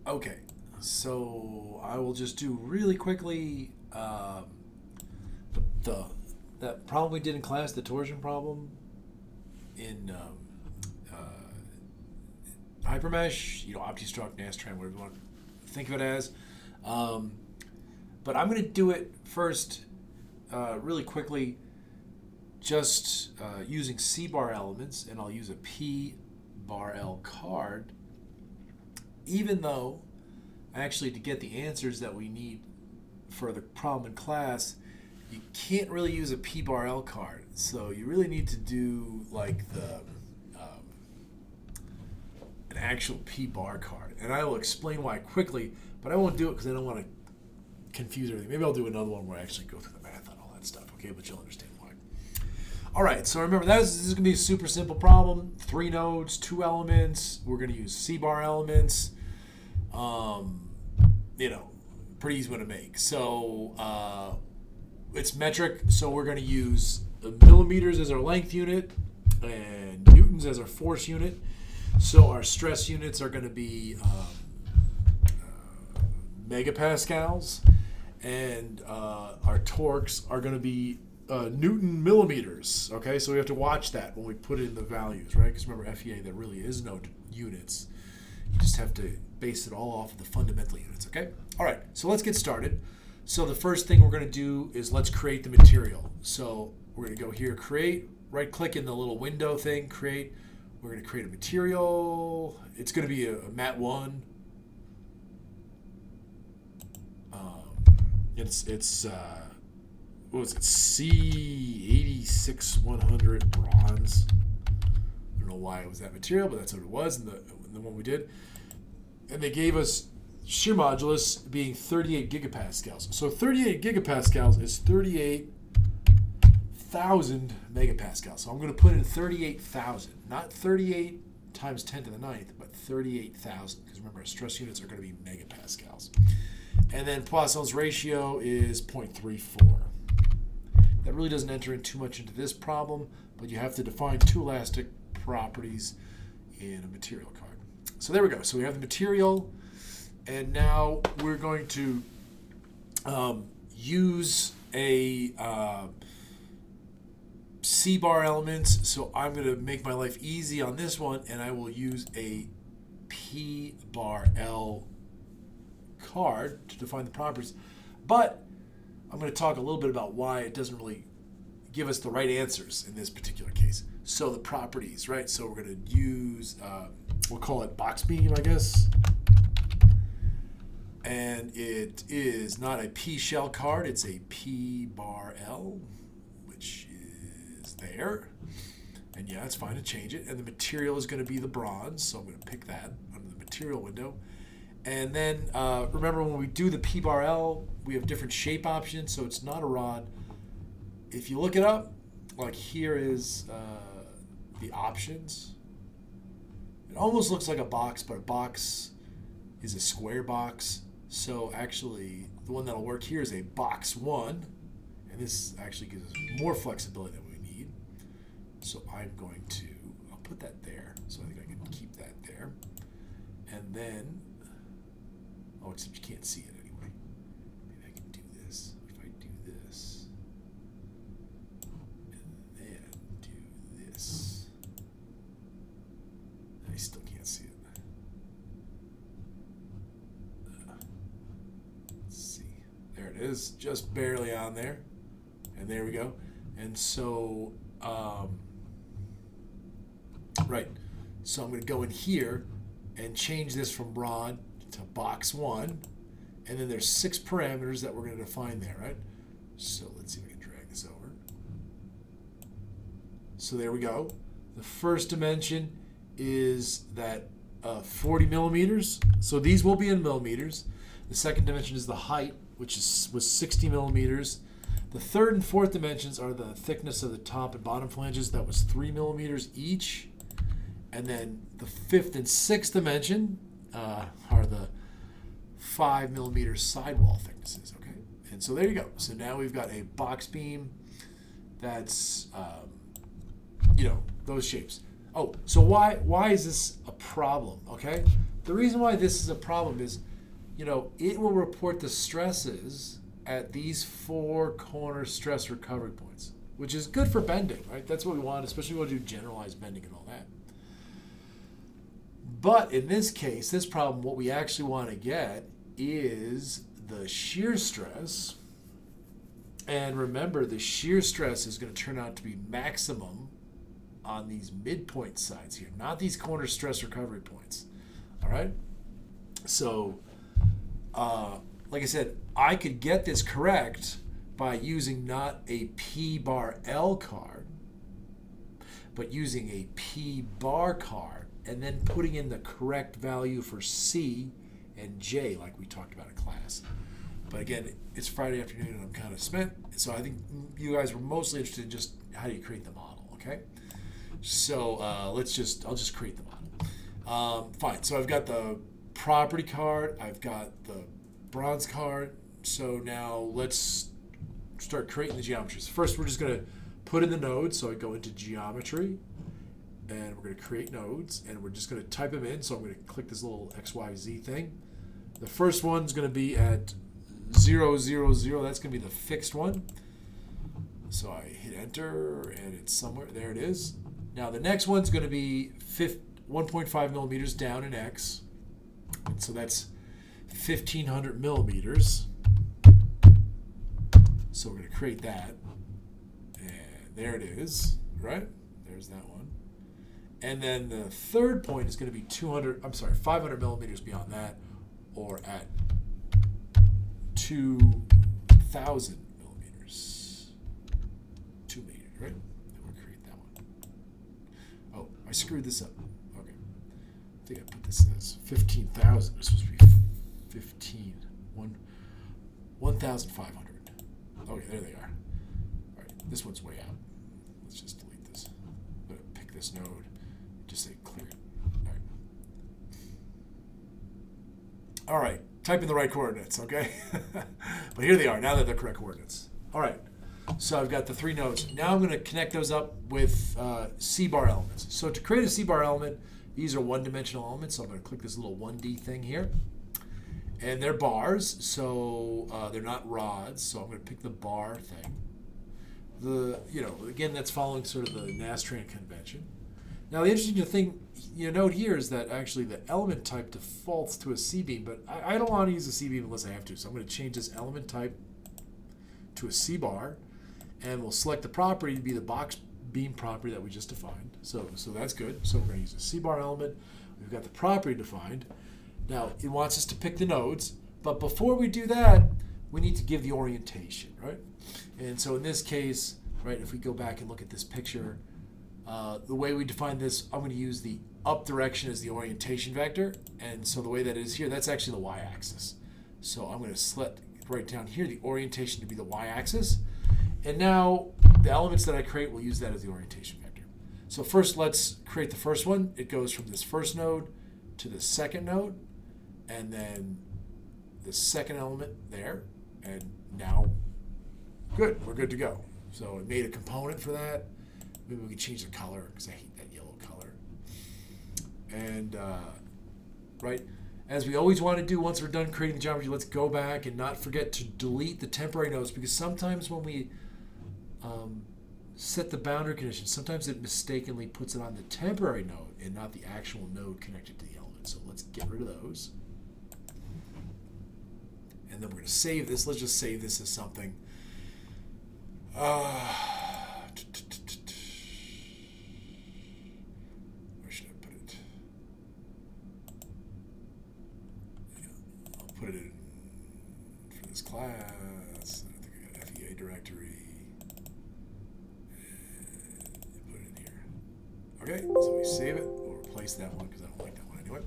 Okay, so I will just do really quickly the that problem we did in class, the torsion problem in Hypermesh, Optistruct, Nastran, whatever you want to think of it as. Um, but I'm going to do it first really quickly, just using C bar elements, and I'll use a P bar L card, even though actually to get the answers that we need for the problem in class, you can't really use a P bar L card. So you really need to do like an actual P bar card. And I will explain why quickly, but I won't do it because I don't want to confuse everything. Maybe I'll do another one where I actually go through the math on all that stuff, okay? But you'll understand why. All right, so remember, this is going to be a super simple problem. 3 nodes, 2 elements. We're going to use C bar elements. Pretty easy one to make. So it's metric, so we're going to use millimeters as our length unit and newtons as our force unit. So our stress units are going to be megapascals, and our torques are going to be Newton millimeters. Okay, so we have to watch that when we put in the values, right? Because remember, FEA, there really is no units. You just have to base it all off of the fundamental units, okay? All right, so let's get started. So the first thing we're going to do is let's create the material. So we're going to go here, create, right-click in the little window thing, create. We're going to create a material. It's going to be a mat 1. It's what was it? C86-100 bronze. I don't know why it was that material, but that's what it was in the one we did. And they gave us shear modulus being 38 gigapascals. So 38 gigapascals is 38,000 megapascals. So I'm going to put in 38,000, not 38 times 10 to the ninth, but 38,000. Because remember, our stress units are going to be megapascals. And then Poisson's ratio is 0.34. That really doesn't enter in too much into this problem, but you have to define 2 elastic properties in a material card. So there we go. So we have the material, and now we're going to use a C bar elements. So I'm going to make my life easy on this one, and I will use a P bar L card to define the properties. But I'm going to talk a little bit about why it doesn't really give us the right answers in this particular case. So the properties, right? So we're going to use, we'll call it box beam, I guess. And it is not a P shell card, it's a P bar L, which is there. And yeah, it's fine to change it. And the material is going to be the bronze, so I'm going to pick that under the material window. And then remember, when we do the P bar L, we have different shape options, so it's not a rod. If you look it up, like here is the options. It almost looks like a box, but a box is a square box. So actually, the one that'll work here is a box 1, and this actually gives us more flexibility than we need. So I'll put that there, so I think I can keep that there. And then, except you can't see it anyway. Maybe I can do this. If I do this, and then do this, I still can't see it. Let's see. There it is, just barely on there. And there we go. And so, right. So I'm going to go in here and change this from rod to box 1, and then there's 6 parameters that we're going to define there, right? So let's see if I can drag this over. So there we go. The first dimension is that 40 millimeters. So these will be in millimeters. The second dimension is the height, which was 60 millimeters. The third and fourth dimensions are the thickness of the top and bottom flanges. That was 3 millimeters each. And then the fifth and sixth dimension are the 5 millimeter sidewall thicknesses, okay? And so there you go. So now we've got a box beam that's, those shapes. Oh, so why is this a problem, okay? the reason why this is a problem is, it will report the stresses at these 4 corner stress recovery points, which is good for bending, right? That's what we want, especially when we do generalized bending and all that. But in this case, this problem, what we actually want to get is the shear stress. And remember, the shear stress is going to turn out to be maximum on these midpoint sides here, not these corner stress recovery points. All right? So, like I said, I could get this correct by using not a P bar L card, but using a P bar card and then putting in the correct value for C and J like we talked about in class. But again, it's Friday afternoon and I'm kind of spent, so I think you guys were mostly interested in just how do you create the model, okay? So I'll just create the model. Fine, so I've got the property card, I've got the bronze card, so now let's start creating the geometries. First, we're just going to put in the nodes, so I go into geometry, and we're going to create nodes, and we're just going to type them in, so I'm going to click this little XYZ thing. The first one's going to be at 0, 0, 0. That's going to be the fixed one. So I hit enter, and it's somewhere. There it is. Now the next one's going to be 1.5 millimeters down in X. And so that's 1,500 millimeters. So we're going to create that. And there it is, right? There's that one. And then the third point is going to be 500 millimeters beyond that, or at 2,000 millimeters. 2 meters, right? Then we'll create that one. Oh, I screwed this up. Okay. I think I put this as 15,000. It's supposed to be 1,500. Okay, there they are. All right, this one's way out. Let's just delete this. I'm going to pick this node. Just say clear. All right, type in the right coordinates, okay? But here they are. Now they're the correct coordinates. All right, so I've got the 3 nodes. Now I'm going to connect those up with C-bar elements. So to create a C-bar element, these are one-dimensional elements. So I'm going to click this little 1D thing here. And they're bars, so they're not rods. So I'm going to pick the bar thing. Again, that's following sort of the Nastran convention. Now, the interesting thing you note here is that actually the element type defaults to a C-beam, but I don't want to use a C-beam unless I have to. So I'm going to change this element type to a C-bar, and we'll select the property to be the box beam property that we just defined. So that's good. So we're going to use a C-bar element. We've got the property defined. Now, it wants us to pick the nodes, but before we do that, we need to give the orientation, right? And so in this case, right, if we go back and look at this picture, the way we define this, I'm going to use the up direction as the orientation vector. And so the way that it is here, that's actually the y-axis. So I'm going to select right down here the orientation to be the y-axis. And now the elements that I create will use that as the orientation vector. So first, let's create the first one. It goes from this first node to the second node, and then the second element there. And now, good, we're good to go. So it made a component for that. Maybe we can change the color because I hate that yellow color. And, right, as we always want to do once we're done creating the geometry, let's go back and not forget to delete the temporary nodes, because sometimes when we set the boundary condition, sometimes it mistakenly puts it on the temporary node and not the actual node connected to the element. So let's get rid of those. And then we're going to save this. Let's just save this as something. Where should I put it? I'll put it in for this class. I think I got FEA directory. And put it in here. Okay, so we save it. We'll replace that one because I don't like that one anyway.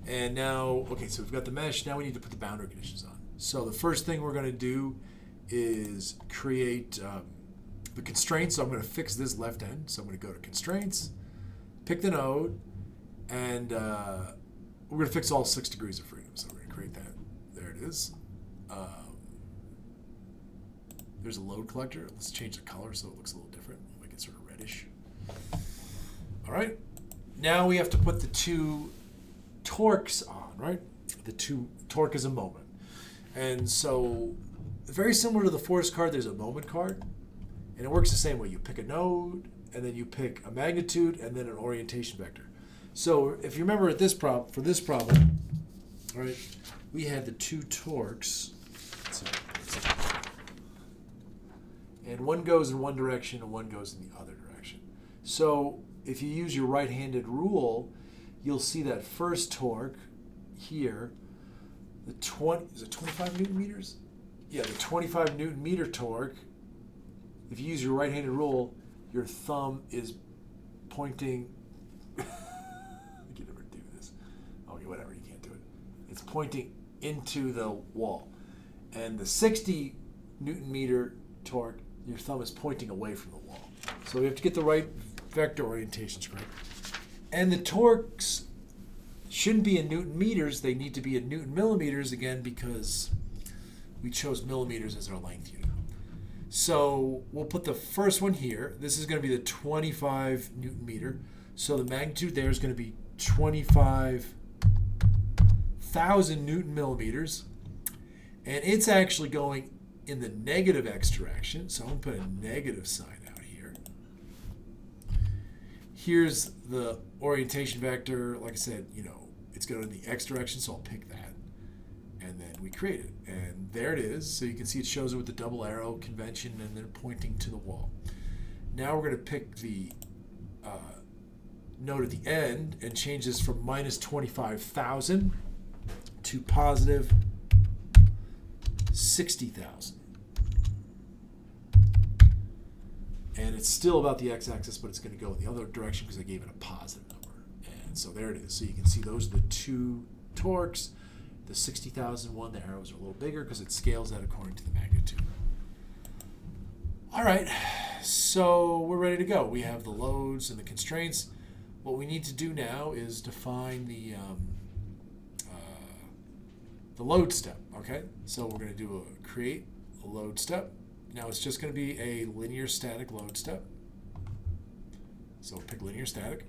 And now, okay, so we've got the mesh. Now we need to put the boundary conditions on. So the first thing we're going to do is create the constraints. So I'm going to fix this left end. So I'm going to go to constraints, pick the node, and we're going to fix all 6 degrees of freedom. So we're going to create that. There it is. There's a load collector. Let's change the color so it looks a little different. We'll make it sort of reddish. All right. Now we have to put the 2 torques on, right? Torque is a moment. And so very similar to the force card, there's a moment card. And it works the same way. You pick a node, and then you pick a magnitude, and then an orientation vector. So if you remember for this problem, all right, we had the two torques. And one goes in one direction and one goes in the other direction. So if you use your right-handed rule, you'll see that first torque here, is it 25 Newton meters? Yeah, the 25 Newton meter torque, if you use your right-handed rule, your thumb is pointing, I can never do this. Okay, whatever, you can't do it. It's pointing into the wall. And the 60 Newton meter torque, your thumb is pointing away from the wall. So we have to get the right vector orientations correct. And the torques shouldn't be in Newton meters, they need to be in Newton millimeters again because we chose millimeters as our length unit. So we'll put the first one here. This is going to be the 25 Newton meter. So the magnitude there is going to be 25,000 Newton millimeters. And it's actually going in the negative x direction. So I'm going to put a negative sign out here. Here's the orientation vector. Like I said, it's going in the x direction, so I'll pick that. And then we create it. And there it is. So you can see it shows it with the double arrow convention and then pointing to the wall. Now we're going to pick the node at the end and change this from minus 25,000 to positive 60,000. And it's still about the x-axis, but it's going to go in the other direction because I gave it a positive number. And so there it is. So you can see those are the two torques. The 60,000 one, the arrows are a little bigger because it scales that according to the magnitude. All right, so we're ready to go. We have the loads and the constraints. What we need to do now is define the load step, okay? So we're going to create a load step. Now it's just going to be a linear static load step. So we'll pick linear static.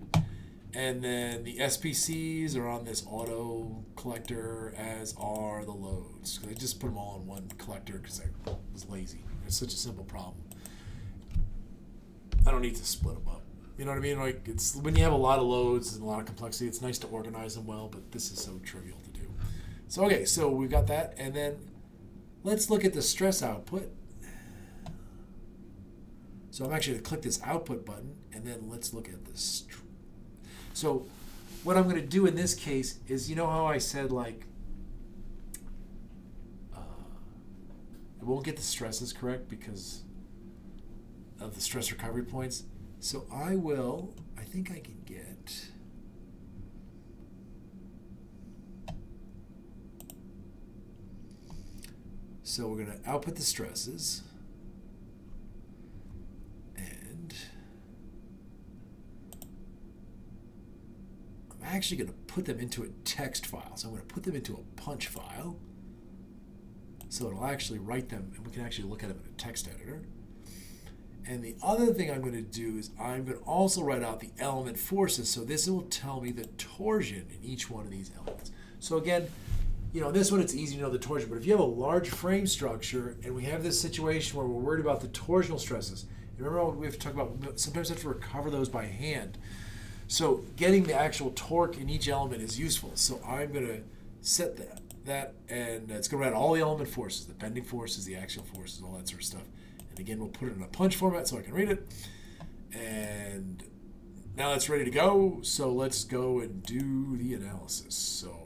And then the SPCs are on this auto collector, as are the loads. I just put them all in one collector because I was lazy. It's such a simple problem. I don't need to split them up. You know what I mean? Like, it's when you have a lot of loads and a lot of complexity, it's nice to organize them well, but this is so trivial to do. So, okay, so we've got that. And then let's look at the stress output. So I'm actually going to click this output button, and then let's look at this. So what I'm going to do in this case is, you know how I said, like, it won't get the stresses correct because of the stress recovery points. So I think I can get, so we're going to output the stresses. I'm actually going to put them into a text file. So I'm going to put them into a punch file. So it'll actually write them, and we can actually look at them in a text editor. And the other thing I'm going to do is I'm going to also write out the element forces. So this will tell me the torsion in each one of these elements. So again, this one it's easy to know the torsion. But if you have a large frame structure and we have this situation where we're worried about the torsional stresses, remember what we have to talk about? Sometimes we have to recover those by hand. So getting the actual torque in each element is useful. So I'm going to set that, and it's going to write all the element forces, the bending forces, the axial forces, all that sort of stuff. And again, we'll put it in a punch format so I can read it. And now it's ready to go. So let's go and do the analysis. So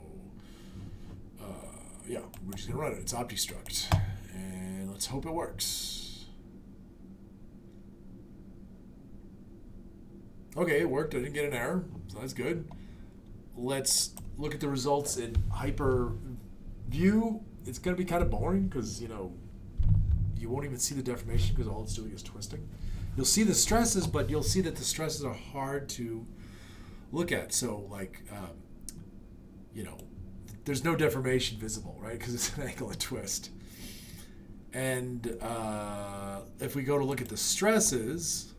yeah, we're just going to run it. It's Optistruct. And let's hope it works. Okay, it worked. I didn't get an error, so that's good. Let's look at the results in Hyper View. It's going to be kind of boring because, you won't even see the deformation because all it's doing is twisting. You'll see the stresses, but you'll see that the stresses are hard to look at. So, like, there's no deformation visible, right? Because it's an angle and twist. And if we go to look at the stresses,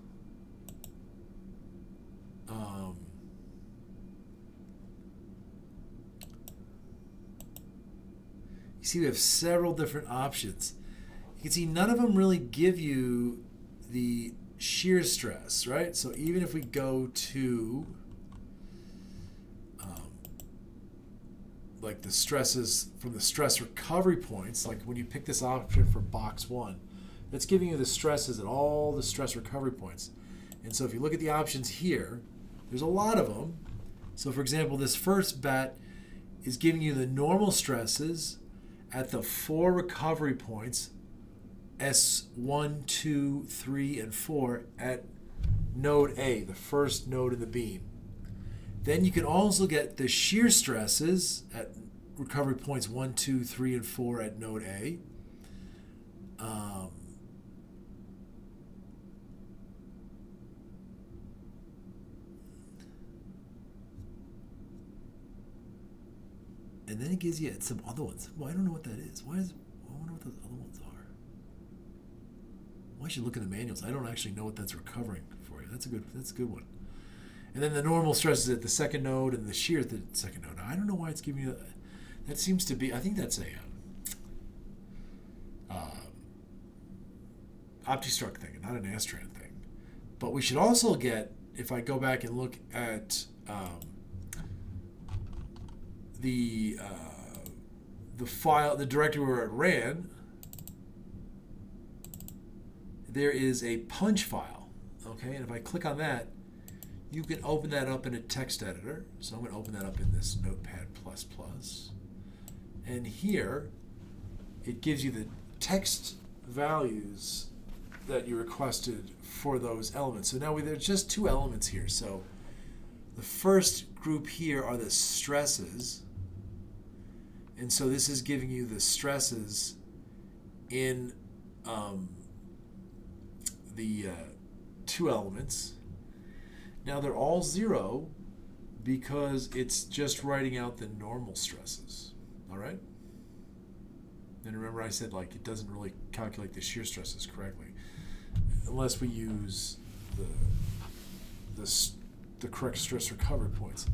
see we have several different options. You can see none of them really give you the shear stress, right? So even if we go to like the stresses from the stress recovery points, like when you pick this option for box 1, that's giving you the stresses at all the stress recovery points. And so if you look at the options here, there's a lot of them. So for example, this first bet is giving you the normal stresses at the 4 recovery points, S1, 2, 3, and 4 at node A, the first node in the beam. Then you can also get the shear stresses at recovery points 1, 2, 3, and 4 at node A. And then it gives you some other ones. Well, I don't know what that is. I wonder what those other ones are. Well, I should look in the manuals. I don't actually know what that's recovering for you. That's a good one. And then the normal stresses at the second node and the shear at the second node. Now, I don't know why it's giving you that. That seems to be, I think that's a Optistruct thing, not an Astran thing. But we should also get, if I go back and look at the file, the directory where it ran, there is a punch file, okay? And if I click on that, you can open that up in a text editor. So I'm going to open that up in this Notepad++. And here, it gives you the text values that you requested for those elements. So now there's just 2 elements here. So the first group here are the stresses. And so this is giving you the stresses in the 2 elements. Now they're all 0 because it's just writing out the normal stresses. All right? And remember I said like it doesn't really calculate the shear stresses correctly unless we use the correct stress recovery points.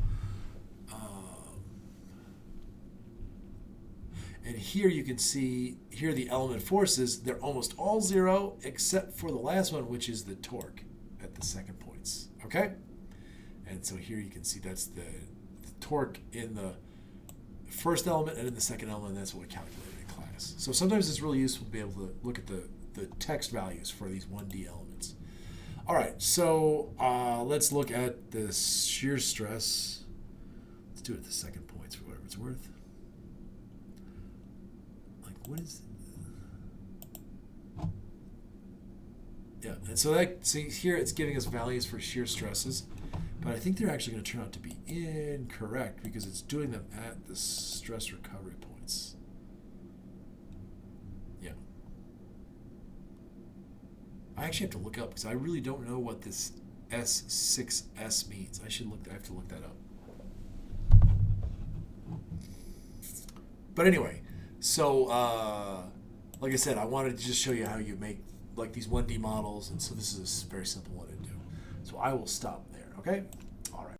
And here you can see, here the element forces, they're almost all 0 except for the last one, which is the torque at the second points. Okay? And so here you can see that's the torque in the first element and in the second element, and that's what we calculated in class. So sometimes it's really useful to be able to look at the text values for these 1D elements. All right, so let's look at the shear stress. Let's do it at the second points for whatever it's worth. Like, what is it? Yeah, and so that, see here it's giving us values for shear stresses, but I think they're actually going to turn out to be incorrect because it's doing them at the stress recovery points. Yeah. I actually have to look up because I really don't know what this S6S means. I have to look that up. But anyway, so like I said, I wanted to just show you how you make like these 1D models, and so this is a very simple one to do. So I will stop there, okay?